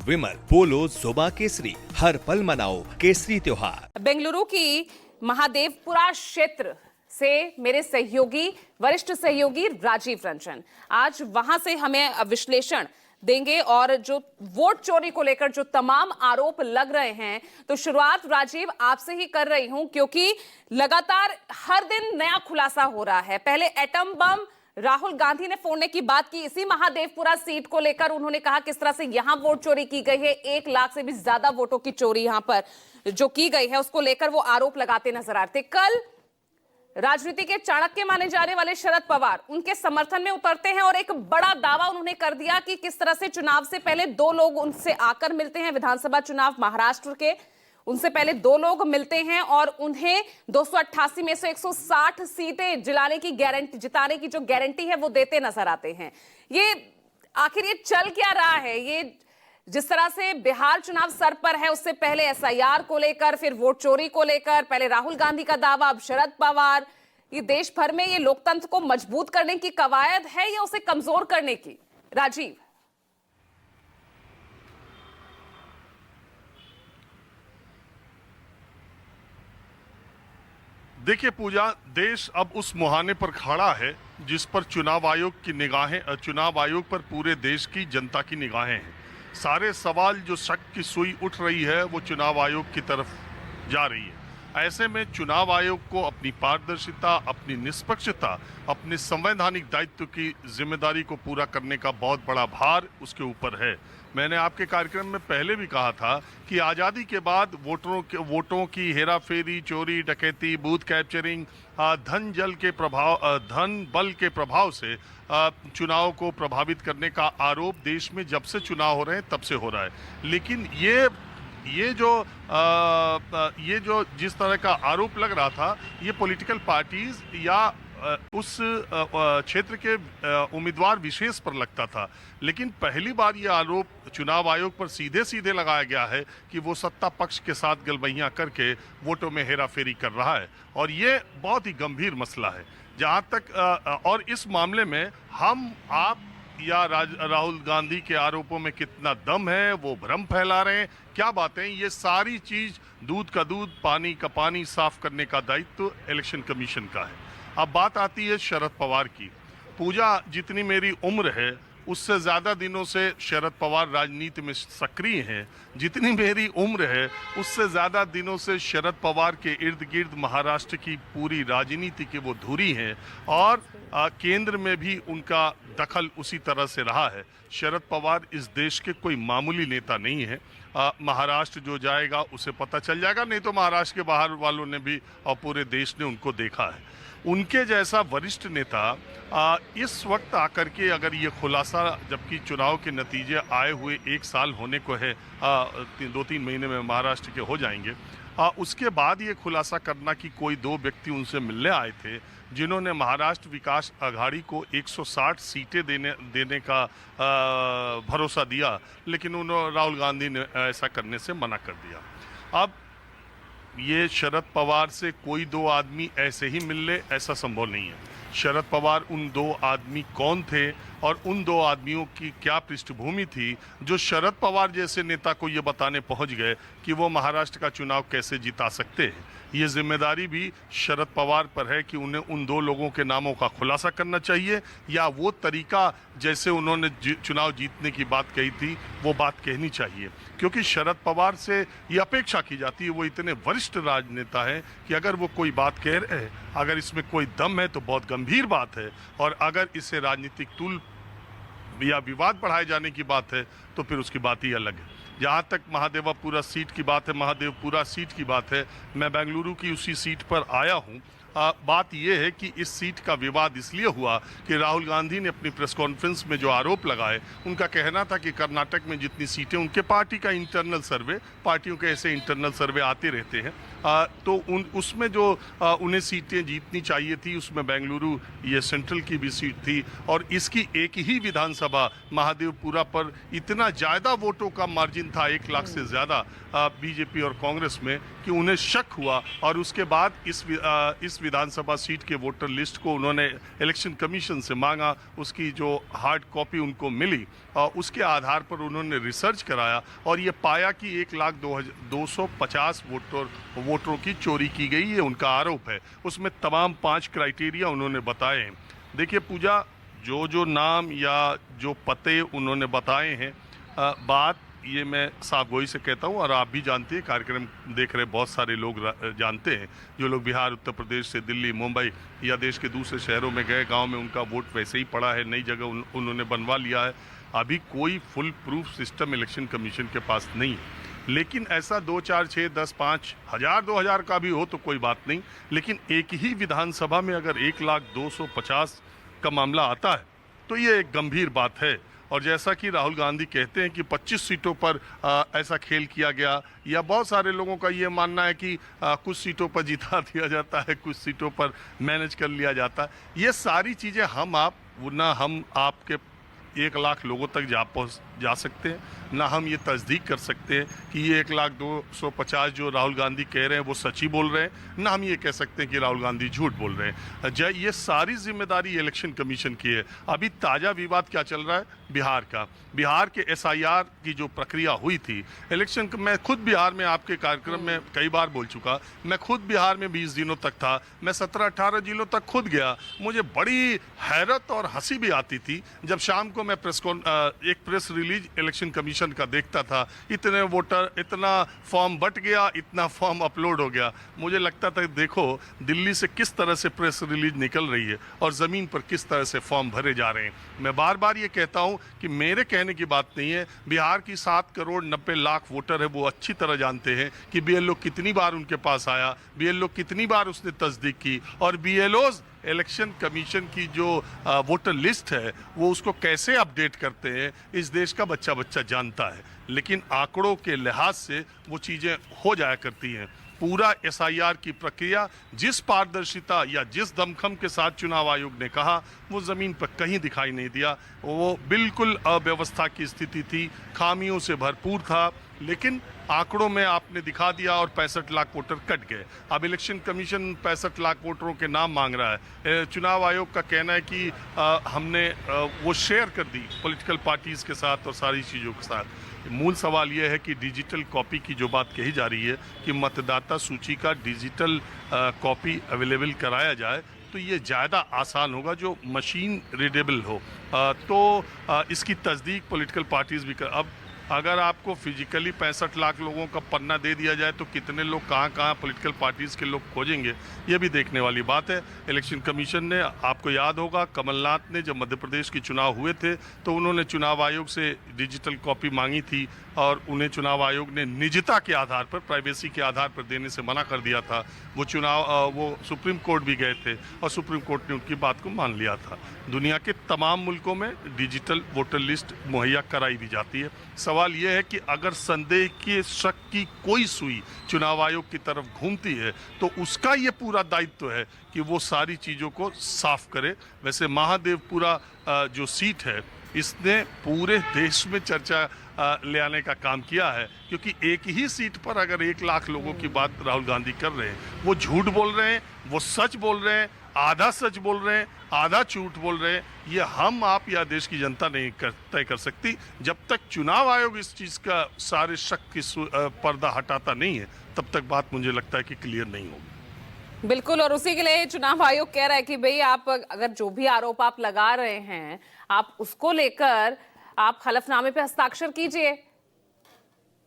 विमल बोलो जुबा केसरी, हर पल मनाओ केसरी त्योहार। बेंगलुरु की महादेवपुरा क्षेत्र से मेरे सहयोगी, वरिष्ठ सहयोगी राजीव रंजन आज वहां से हमें विश्लेषण देंगे और जो वोट चोरी को लेकर जो तमाम आरोप लग रहे हैं, तो शुरुआत राजीव आपसे ही कर रही हूं क्योंकि लगातार हर दिन नया खुलासा हो रहा है। पहले एटम बम राहुल गांधी ने फोड़ने की बात की इसी महादेवपुरा सीट को लेकर, उन्होंने कहा किस तरह से यहां वोट चोरी की गई है, 1 लाख से भी ज्यादा वोटों की चोरी यहां पर जो की गई है उसको लेकर वो आरोप लगाते नजर आते। कल राजनीति के चाणक्य माने जाने वाले शरद पवार उनके समर्थन में उतरते हैं और एक बड़ा दावा उन्होंने कर दिया कि किस तरह से चुनाव से पहले 2 लोग उनसे आकर मिलते हैं, विधानसभा चुनाव महाराष्ट्र के, उनसे पहले 2 लोग मिलते हैं और उन्हें 288 में से 160 सीटें जिताने की जो गारंटी है वो देते नजर आते हैं। ये आखिर ये चल क्या रहा है? ये जिस तरह से बिहार चुनाव सर पर है, उससे पहले एसआईआर को लेकर, फिर वोट चोरी को लेकर, पहले राहुल गांधी का दावा, अब शरद पवार, ये देश भर में ये लोकतंत्र को मजबूत करने की कवायद है या उसे कमजोर करने की? राजीव। देखिए पूजा, देश अब उस मुहाने पर खड़ा है जिस पर चुनाव आयोग की निगाहें, चुनाव आयोग पर पूरे देश की जनता की निगाहें हैं। सारे सवाल जो शक की सुई उठ रही है वो चुनाव आयोग की तरफ जा रही है। ऐसे में चुनाव आयोग को अपनी पारदर्शिता, अपनी निष्पक्षता, अपने संवैधानिक दायित्व की जिम्मेदारी को पूरा करने का बहुत बड़ा भार उसके ऊपर है। मैंने आपके कार्यक्रम में पहले भी कहा था कि आज़ादी के बाद वोटों की हेराफेरी, चोरी, डकैती, बूथ कैप्चरिंग, धन बल के प्रभाव से चुनाव को प्रभावित करने का आरोप देश में जब से चुनाव हो रहे हैं तब से हो रहा है। लेकिन ये जो जिस तरह का आरोप लग रहा था, ये पॉलिटिकल पार्टीज या उस क्षेत्र के उम्मीदवार विशेष पर लगता था। लेकिन पहली बार ये आरोप चुनाव आयोग पर सीधे सीधे लगाया गया है कि वो सत्ता पक्ष के साथ गलबहियां करके वोटों में हेराफेरी कर रहा है, और ये बहुत ही गंभीर मसला है। जहां तक और इस मामले में हम आप या राहुल गांधी के आरोपों में कितना दम है, वो भ्रम फैला रहे हैं, क्या बातें, ये सारी चीज दूध का दूध, पानी का पानी साफ करने का दायित्व इलेक्शन कमीशन का है। अब बात आती है शरद पवार की। पूजा, जितनी मेरी उम्र है उससे ज़्यादा दिनों से शरद पवार राजनीति में सक्रिय हैं। जितनी मेरी उम्र है उससे ज़्यादा दिनों से शरद पवार के इर्द गिर्द महाराष्ट्र की पूरी राजनीति की वो धुरी हैं और केंद्र में भी उनका दखल उसी तरह से रहा है। शरद पवार इस देश के कोई मामूली नेता नहीं है। महाराष्ट्र जो जाएगा उसे पता चल जाएगा, नहीं तो महाराष्ट्र के बाहर वालों ने भी और पूरे देश ने उनको देखा है। उनके जैसा वरिष्ठ नेता इस वक्त आकर के अगर ये खुलासा, जबकि चुनाव के नतीजे आए हुए 1 साल होने को है, 2-3 महीने में महाराष्ट्र के हो जाएंगे, उसके बाद ये खुलासा करना कि कोई 2 व्यक्ति उनसे मिलने आए थे जिन्होंने महाराष्ट्र विकास अघाड़ी को 160 सीटें देने का भरोसा दिया, लेकिन राहुल गांधी ने ऐसा करने से मना कर दिया। अब ये शरद पवार से कोई 2 आदमी ऐसे ही मिल ले, ऐसा संभव नहीं है। शरद पवार उन 2 आदमी कौन थे और उन 2 आदमियों की क्या पृष्ठभूमि थी जो शरद पवार जैसे नेता को ये बताने पहुंच गए कि वो महाराष्ट्र का चुनाव कैसे जिता सकते हैं। ये जिम्मेदारी भी शरद पवार पर है कि उन्हें उन 2 लोगों के नामों का खुलासा करना चाहिए, या वो तरीका जैसे उन्होंने चुनाव जीतने की बात कही थी वो बात कहनी चाहिए। क्योंकि शरद पवार से ये अपेक्षा की जाती है, वो इतने वरिष्ठ राजनेता हैं कि अगर वो कोई बात कह रहे हैं, अगर इसमें कोई दम है तो बहुत गंभीर बात है, और अगर इससे राजनीतिक तुल या विवाद बढ़ाए जाने की बात है तो फिर उसकी बात ही अलग है। जहाँ तक महादेवपुरा सीट की बात है, मैं बेंगलुरु की उसी सीट पर आया हूँ। बात यह है कि इस सीट का विवाद इसलिए हुआ कि राहुल गांधी ने अपनी प्रेस कॉन्फ्रेंस में जो आरोप लगाए, उनका कहना था कि कर्नाटक में जितनी सीटें, उनके पार्टी का इंटरनल सर्वे, पार्टियों के ऐसे इंटरनल सर्वे आते रहते हैं, तो उसमें जो उन्हें सीटें जीतनी चाहिए थी उसमें बेंगलुरु ये सेंट्रल की भी सीट थी, और इसकी एक ही विधानसभा महादेवपुरा पर इतना ज़्यादा वोटों का मार्जिन था, 1 लाख से ज़्यादा बीजेपी और कांग्रेस में, कि उन्हें शक हुआ और उसके बाद इस विधानसभा सीट के वोटर लिस्ट को उन्होंने इलेक्शन कमीशन से मांगा, उसकी जो हार्ड कॉपी उनको मिली और उसके आधार पर उन्होंने रिसर्च कराया और ये पाया कि 1,02,250 वोटरों की चोरी की गई, ये उनका आरोप है। उसमें तमाम 5 क्राइटेरिया उन्होंने बताए हैं। देखिए पूजा, जो नाम या जो पते उन्होंने बताए हैं, बात ये मैं साफगोई से कहता हूँ और आप भी जानते हैं, कार्यक्रम देख रहे बहुत सारे लोग जानते हैं। जो लोग बिहार, उत्तर प्रदेश से दिल्ली, मुंबई या देश के दूसरे शहरों में गए, गांव में उनका वोट वैसे ही पड़ा है, नई जगह उन्होंने बनवा लिया है। अभी कोई full proof system election commission के पास नहीं है। लेकिन ऐसा 2, 4, 6, 10, 5 हज़ार 2,000 का भी हो तो कोई बात नहीं, लेकिन एक ही विधानसभा में अगर 1,02,50 का मामला आता है तो ये एक गंभीर बात है। और जैसा कि राहुल गांधी कहते हैं कि 25 सीटों पर ऐसा खेल किया गया, या बहुत सारे लोगों का ये मानना है कि कुछ सीटों पर जिता दिया जाता है, कुछ सीटों पर मैनेज कर लिया जाता है। ये सारी चीज़ें हम आपके 1 लाख लोगों तक जा सकते हैं, ना हम ये तस्दीक कर सकते हैं कि ये 1,02,50 जो राहुल गांधी कह रहे हैं वो सच ही बोल रहे हैं, ना हम ये कह सकते हैं कि राहुल गांधी झूठ बोल रहे हैं। ये सारी जिम्मेदारी इलेक्शन कमीशन की है। अभी ताज़ा विवाद क्या चल रहा है बिहार का, बिहार के SIR की जो प्रक्रिया हुई थी इलेक्शन, मैं खुद बिहार में आपके कार्यक्रम में कई बार बोल चुका, मैं खुद बिहार में 20 दिनों तक था, मैं 17-18 जिलों तक खुद गया। मुझे बड़ी हैरत और हंसी भी आती थी जब शाम को मैं एक प्रेस रिलीज इलेक्शन कमीशन का देखता था, इतने वोटर, इतना फॉर्म बट गया, इतना फॉर्म अपलोड हो गया। मुझे लगता था देखो दिल्ली से किस तरह से प्रेस रिलीज निकल रही है और ज़मीन पर किस तरह से फॉर्म भरे जा रहे हैं। मैं बार बार ये कहता हूँ कि मेरे कहने की बात नहीं है, बिहार की 7,90,00,000 वोटर है, वो अच्छी तरह जानते हैं कि BLO कितनी बार उनके पास आया, BLO कितनी बार उसने तस्दीक की, और BLOs इलेक्शन कमीशन की जो वोटर लिस्ट है वो उसको कैसे अपडेट करते हैं, इस देश का बच्चा बच्चा जानता है। लेकिन आंकड़ों के लिहाज से वो चीज़ें हो जाया करती हैं। पूरा SIR की प्रक्रिया जिस पारदर्शिता या जिस दमखम के साथ चुनाव आयोग ने कहा, वो ज़मीन पर कहीं दिखाई नहीं दिया। वो बिल्कुल अव्यवस्था की स्थिति थी, खामियों से भरपूर था, लेकिन आंकड़ों में आपने दिखा दिया और 65 लाख वोटर कट गए। अब इलेक्शन कमीशन 65 लाख वोटरों के नाम मांग रहा है। चुनाव आयोग का कहना है कि हमने वो शेयर कर दी पॉलिटिकल पार्टीज़ के साथ और सारी चीज़ों के साथ। मूल सवाल यह है कि डिजिटल कॉपी की जो बात कही जा रही है कि मतदाता सूची का डिजिटल कॉपी अवेलेबल कराया जाए, तो ये ज़्यादा आसान होगा, जो मशीन रीडेबल हो। इसकी तस्दीक पॉलिटिकल पार्टीज़ भी कर। अब अगर आपको फिजिकली 65 लाख लोगों का पन्ना दे दिया जाए तो कितने लोग कहाँ पॉलिटिकल पार्टीज़ के लोग खोजेंगे, ये भी देखने वाली बात है। इलेक्शन कमीशन ने, आपको याद होगा कमलनाथ ने जब मध्य प्रदेश के चुनाव हुए थे तो उन्होंने चुनाव आयोग से डिजिटल कॉपी मांगी थी और उन्हें चुनाव आयोग ने निजता के आधार पर, प्राइवेसी के आधार पर देने से मना कर दिया था। वो सुप्रीम कोर्ट भी गए थे और सुप्रीम कोर्ट ने उनकी बात को मान लिया था। दुनिया के तमाम मुल्कों में डिजिटल वोटर लिस्ट मुहैया कराई भी जाती है। सवाल यह है कि अगर संदेह के शक की कोई सुई चुनाव आयोग की तरफ घूमती है तो उसका ये पूरा दायित्व है कि वो सारी चीज़ों को साफ करे। वैसे महादेवपुरा जो सीट है, इसने पूरे देश में चर्चा ले आने का काम किया है, क्योंकि एक ही सीट पर अगर 1 लाख लोगों की बात राहुल गांधी कर रहे हैं, वो झूठ बोल रहे हैं, वो सच बोल रहे हैं, आधा सच बोल रहे हैं, आधा झूठ बोल रहे हैं, ये हम आप या देश की जनता नहीं तय कर सकती। जब तक चुनाव आयोग इस चीज़ का सारे शक की पर्दा हटाता नहीं है, तब तक बात मुझे लगता है कि क्लियर नहीं होगी। बिल्कुल, और उसी के लिए चुनाव आयोग कह रहा है कि भाई आप अगर जो भी आरोप आप लगा रहे हैं, आप उसको लेकर आप हलफनामे पे हस्ताक्षर कीजिए।